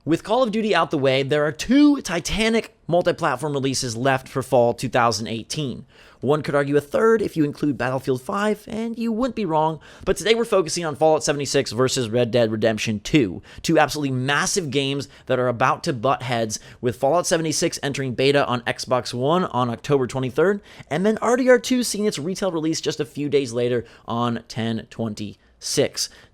With Call of Duty out the way, there are 2 Titanic multi-platform releases left for fall 2018. One could argue a third if you include Battlefield 5, and you wouldn't be wrong, but today we're focusing on Fallout 76 versus Red Dead Redemption 2, 2 absolutely massive games that are about to butt heads, with Fallout 76 entering beta on Xbox One on October 23rd, and then RDR2 seeing its retail release just a few days later on 10/20.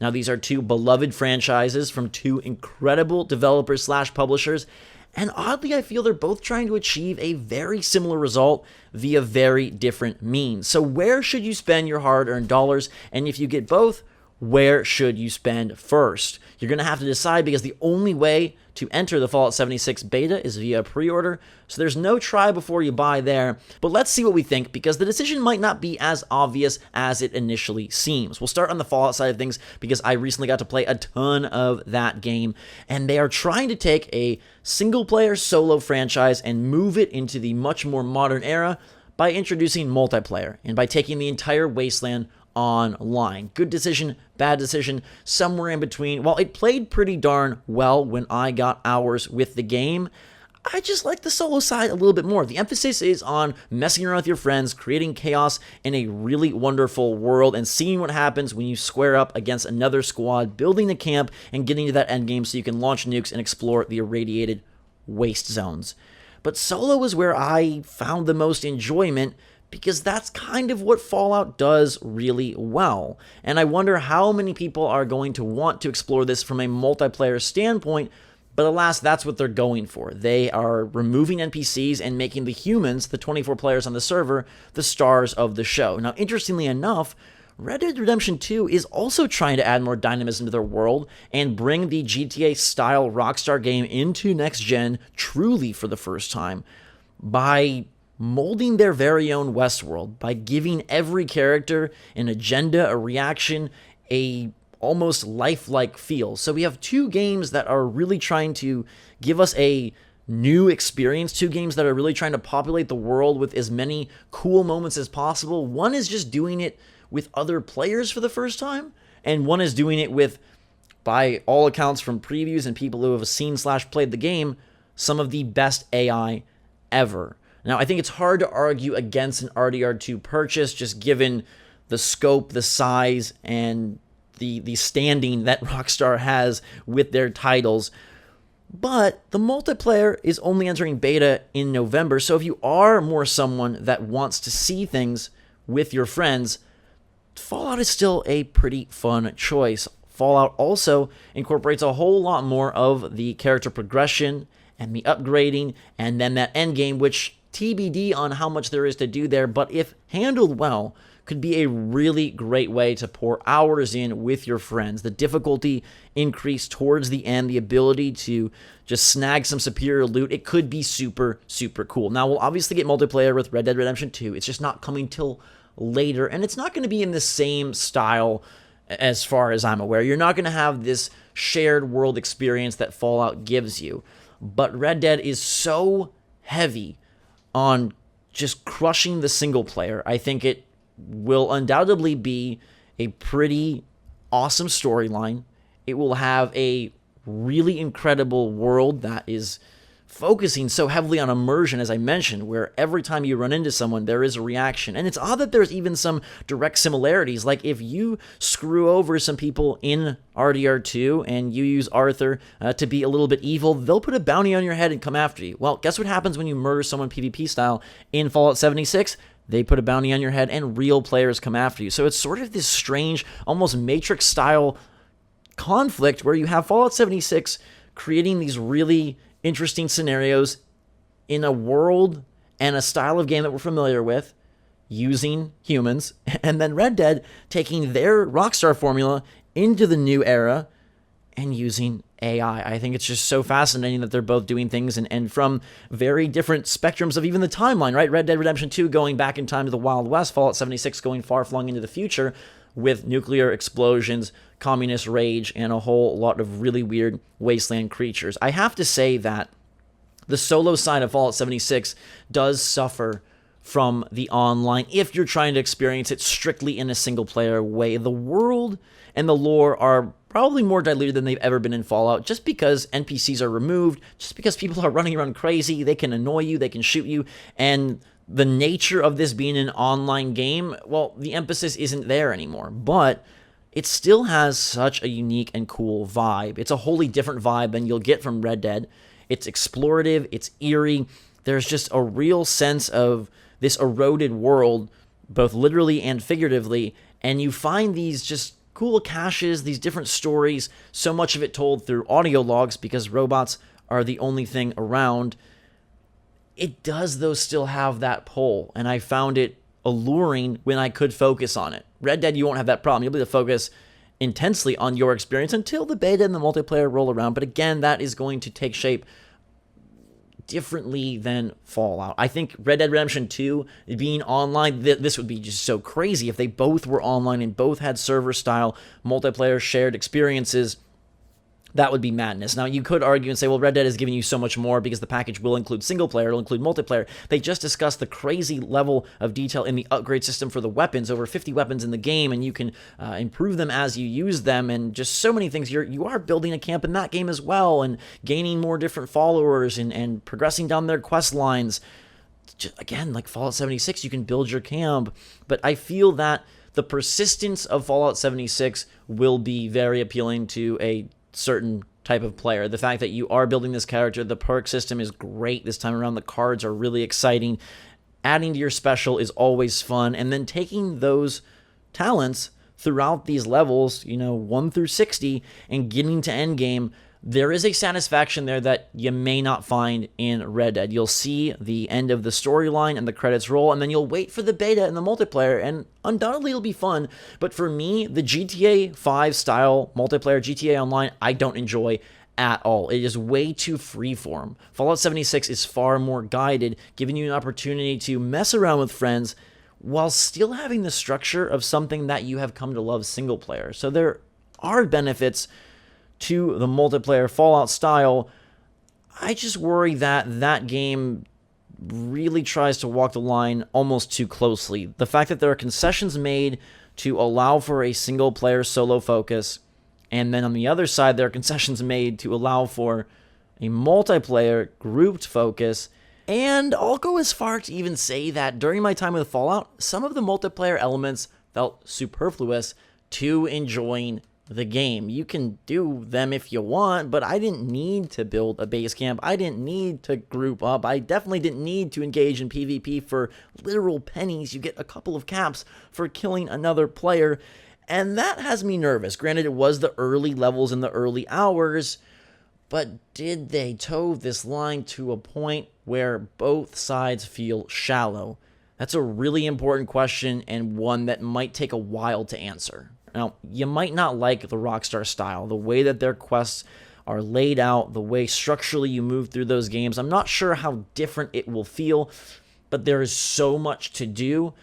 Now, these are 2 beloved franchises from 2 incredible developers/publishers, and oddly, I feel they're both trying to achieve a very similar result via very different means. So where should you spend your hard-earned dollars? And if you get both, where should you spend first? You're going to have to decide, because the only way to enter the Fallout 76 beta is via pre-order, so there's no try before you buy there. But let's see what we think, because the decision might not be as obvious as it initially seems. We'll start on the Fallout side of things, because I recently got to play a ton of that game, and they are trying to take a single-player solo franchise and move it into the much more modern era by introducing multiplayer, and by taking the entire wasteland online. Good decision, bad decision, somewhere in between. While it played pretty darn well when I got hours with the game, I just like the solo side a little bit more. The emphasis is on messing around with your friends, creating chaos in a really wonderful world, and seeing what happens when you square up against another squad, building a camp, and getting to that endgame so you can launch nukes and explore the irradiated waste zones. But solo is where I found the most enjoyment, because that's kind of what Fallout does really well. And I wonder how many people are going to want to explore this from a multiplayer standpoint, but alas, that's what they're going for. They are removing NPCs and making the humans, the 24 players on the server, the stars of the show. Now, interestingly enough, Red Dead Redemption 2 is also trying to add more dynamism to their world and bring the GTA-style Rockstar game into next-gen truly for the first time by molding their very own WestWorld, by giving every character an agenda, a reaction, a almost lifelike feel. So we have 2 games that are really trying to give us a new experience, 2 games that are really trying to populate the world with as many cool moments as possible. One is just doing it with other players for the first time, and one is doing it with, by all accounts from previews and people who have seen/played the game, some of the best AI ever. Now, I think it's hard to argue against an RDR2 purchase, just given the scope, the size, and the standing that Rockstar has with their titles. But the multiplayer is only entering beta in November, so if you are more someone that wants to see things with your friends, Fallout is still a pretty fun choice. Fallout also incorporates a whole lot more of the character progression and the upgrading, and then that endgame, which TBD on how much there is to do there, but if handled well, could be a really great way to pour hours in with your friends. The difficulty increase towards the end, the ability to just snag some superior loot, it could be super, super cool. Now, we'll obviously get multiplayer with Red Dead Redemption 2. It's just not coming till later, and it's not going to be in the same style as far as I'm aware. You're not going to have this shared world experience that Fallout gives you, but Red Dead is so heavy on just crushing the single player. I think it will undoubtedly be a pretty awesome storyline. It will have a really incredible world that is focusing so heavily on immersion, as I mentioned, where every time you run into someone, there is a reaction. And it's odd that there's even some direct similarities. Like, if you screw over some people in RDR2 and you use Arthur to be a little bit evil, they'll put a bounty on your head and come after you. Well, guess what happens when you murder someone PvP style in Fallout 76? They put a bounty on your head and real players come after you. So it's sort of this strange, almost Matrix-style conflict where you have Fallout 76 creating these really interesting scenarios in a world and a style of game that we're familiar with, using humans, and then Red Dead taking their Rockstar formula into the new era and using AI. I think it's just so fascinating that they're both doing things and from very different spectrums of even the timeline, right? Red Dead Redemption 2 going back in time to the Wild West, Fallout 76 going far-flung into the future with nuclear explosions, communist rage, and a whole lot of really weird wasteland creatures. I have to say that the solo side of Fallout 76 does suffer from the online if you're trying to experience it strictly in a single-player way. The world and the lore are probably more diluted than they've ever been in Fallout, just because NPCs are removed, just because people are running around crazy, they can annoy you, they can shoot you, and the nature of this being an online game, well, the emphasis isn't there anymore, but it still has such a unique and cool vibe. It's a wholly different vibe than you'll get from Red Dead. It's explorative, it's eerie, there's just a real sense of this eroded world, both literally and figuratively, and you find these just cool caches, these different stories, so much of it told through audio logs because robots are the only thing around. It does, though, still have that pull, and I found it alluring when I could focus on it. Red Dead, you won't have that problem. You'll be able to focus intensely on your experience until the beta and the multiplayer roll around, but again, that is going to take shape differently than Fallout. I think Red Dead Redemption 2 being online, this would be just so crazy if they both were online and both had server-style multiplayer shared experiences. That would be madness. Now, you could argue and say, well, Red Dead is giving you so much more because the package will include single player, it'll include multiplayer. They just discussed the crazy level of detail in the upgrade system for the weapons, over 50 weapons in the game, and you can improve them as you use them, and just so many things. You are building a camp in that game as well, and gaining more different followers, and progressing down their quest lines. Just, again, like Fallout 76, you can build your camp, but I feel that the persistence of Fallout 76 will be very appealing to a certain type of player. The fact that you are building this character, the perk system is great this time around. The cards are really exciting. Adding to your special is always fun. And then taking those talents throughout these levels, 1 through 60, and getting to endgame, there is a satisfaction there that you may not find in Red Dead. You'll see the end of the storyline and the credits roll, and then you'll wait for the beta and the multiplayer, and undoubtedly it'll be fun. But for me, the GTA 5 style multiplayer, GTA Online, I don't enjoy at all. It is way too freeform. Fallout 76 is far more guided, giving you an opportunity to mess around with friends while still having the structure of something that you have come to love single player. So there are benefits to the multiplayer Fallout style. I just worry that that game really tries to walk the line almost too closely. The fact that there are concessions made to allow for a single player solo focus, and then on the other side there are concessions made to allow for a multiplayer grouped focus. And I'll go as far to even say that during my time with Fallout, some of the multiplayer elements felt superfluous to enjoying the game. You can do them if you want, but I didn't need to build a base camp. I didn't need to group up. I definitely didn't need to engage in PvP for literal pennies. You get a couple of caps for killing another player, and that has me nervous. Granted, it was the early levels in the early hours, but did they toe this line to a point where both sides feel shallow? That's a really important question, and one that might take a while to answer. Now, you might not like the Rockstar style, the way that their quests are laid out, the way structurally you move through those games. I'm not sure how different it will feel, but there is so much to do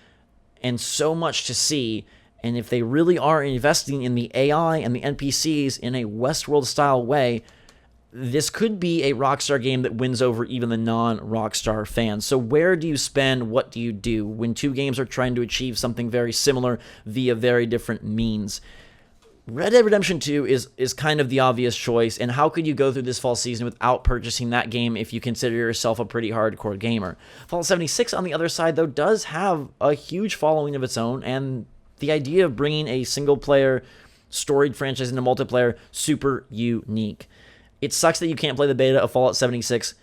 and so much to see. And if they really are investing in the AI and the NPCs in a WestWorld style way, this could be a Rockstar game that wins over even the non-Rockstar fans. So where do you spend? What do you do when two games are trying to achieve something very similar via very different means? Red Dead Redemption 2 is kind of the obvious choice, and how could you go through this fall season without purchasing that game if you consider yourself a pretty hardcore gamer? Fallout 76, on the other side, though, does have a huge following of its own, and the idea of bringing a single-player, storied franchise into multiplayer, super unique. It sucks that you can't play the beta of Fallout 76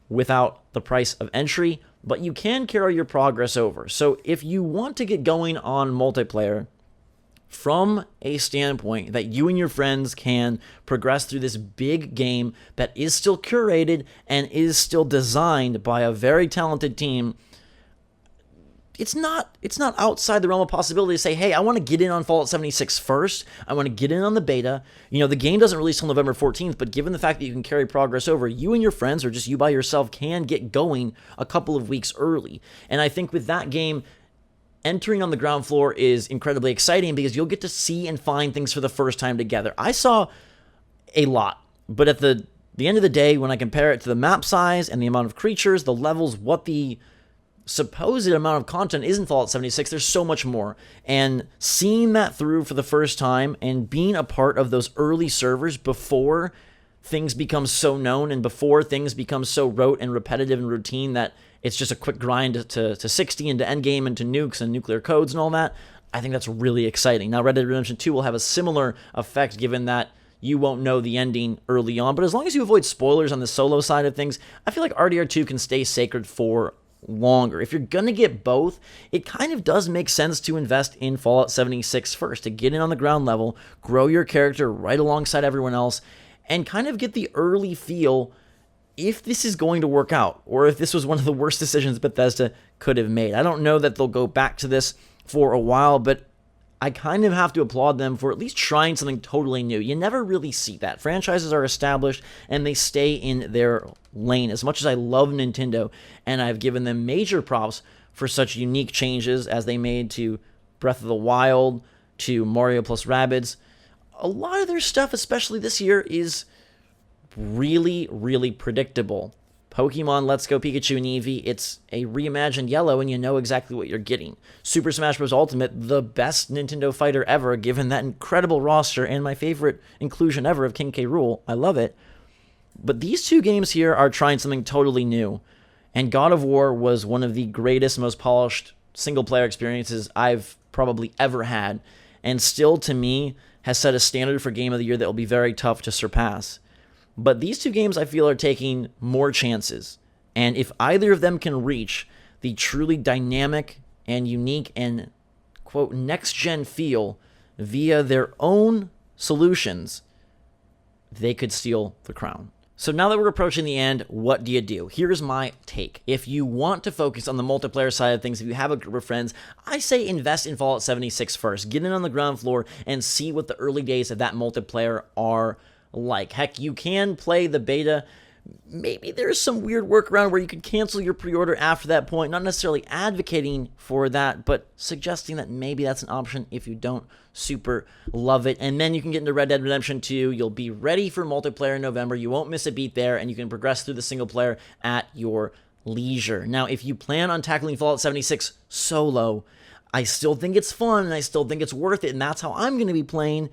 without the price of entry, but you can carry your progress over. So if you want to get going on multiplayer from a standpoint that you and your friends can progress through this big game that is still curated and is still designed by a very talented team, it's not outside the realm of possibility to say, hey, I want to get in on Fallout 76 first. I want to get in on the beta. The game doesn't release till November 14th, but given the fact that you can carry progress over, you and your friends, or just you by yourself, can get going a couple of weeks early. And I think with that game, entering on the ground floor is incredibly exciting because you'll get to see and find things for the first time together. I saw a lot, but at the end of the day, when I compare it to the map size and the amount of creatures, the levels, what the supposed amount of content is in Fallout 76, there's so much more. And seeing that through for the first time and being a part of those early servers before things become so known and before things become so rote and repetitive and routine that it's just a quick grind to 60 and to endgame and to nukes and nuclear codes and all that, I think that's really exciting. Now, Red Dead Redemption 2 will have a similar effect given that you won't know the ending early on, but as long as you avoid spoilers on the solo side of things, I feel like RDR2 can stay sacred for longer. If you're going to get both, it kind of does make sense to invest in Fallout 76 first, to get in on the ground level, grow your character right alongside everyone else, and kind of get the early feel if this is going to work out, or if this was one of the worst decisions Bethesda could have made. I don't know that they'll go back to this for a while, but I kind of have to applaud them for at least trying something totally new. You never really see that. Franchises are established and they stay in their lane. As much as I love Nintendo, and I've given them major props for such unique changes as they made to Breath of the Wild, to Mario plus Rabbids, a lot of their stuff, especially this year, is really, really predictable. Pokemon Let's Go Pikachu and Eevee, it's a reimagined Yellow, and you know exactly what you're getting. Super Smash Bros. Ultimate, the best Nintendo fighter ever, given that incredible roster, and my favorite inclusion ever of King K. Rool. I love it. But these two games here are trying something totally new, and God of War was one of the greatest, most polished single-player experiences I've probably ever had, and still, to me, has set a standard for Game of the Year that will be very tough to surpass. But these two games, I feel, are taking more chances. And if either of them can reach the truly dynamic and unique and, quote, next-gen feel via their own solutions, they could steal the crown. So now that we're approaching the end, what do you do? Here's my take. If you want to focus on the multiplayer side of things, if you have a group of friends, I say invest in Fallout 76 first. Get in on the ground floor and see what the early days of that multiplayer are like. Heck, you can play the beta. Maybe there's some weird workaround where you could cancel your pre-order after that point. Not necessarily advocating for that, but suggesting that maybe that's an option if you don't super love it. And then you can get into Red Dead Redemption 2. You'll be ready for multiplayer in November. You won't miss a beat there, and you can progress through the single player at your leisure. Now, if you plan on tackling Fallout 76 solo, I still think it's fun, and I still think it's worth it, and that's how I'm going to be playing.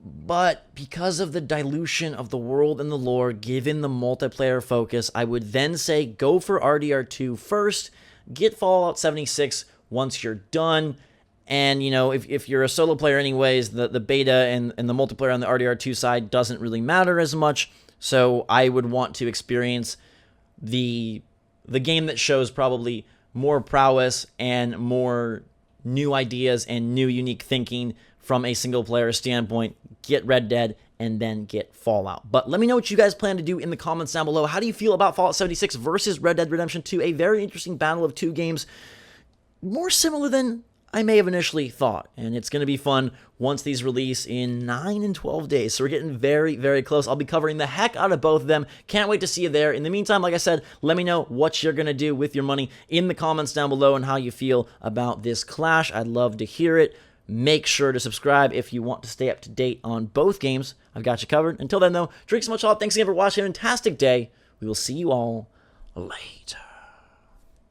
But because of the dilution of the world and the lore, given the multiplayer focus, I would then say go for RDR2 first, get Fallout 76 once you're done, and, you know, if you're a solo player anyways, the beta and the multiplayer on the RDR2 side doesn't really matter as much, so I would want to experience the game that shows probably more prowess and more new ideas and new unique thinking from a single-player standpoint. Get Red Dead, and then get Fallout. But let me know what you guys plan to do in the comments down below. How do you feel about Fallout 76 versus Red Dead Redemption 2? A very interesting battle of two games, more similar than I may have initially thought. And it's going to be fun once these release in 9 and 12 days. So we're getting very, very close. I'll be covering the heck out of both of them. Can't wait to see you there. In the meantime, like I said, let me know what you're going to do with your money in the comments down below and how you feel about this clash. I'd love to hear it. Make sure to subscribe if you want to stay up to date on both games. I've got you covered. Until then, though, drink so much hot. Thanks again for watching. Fantastic day. We will see you all later.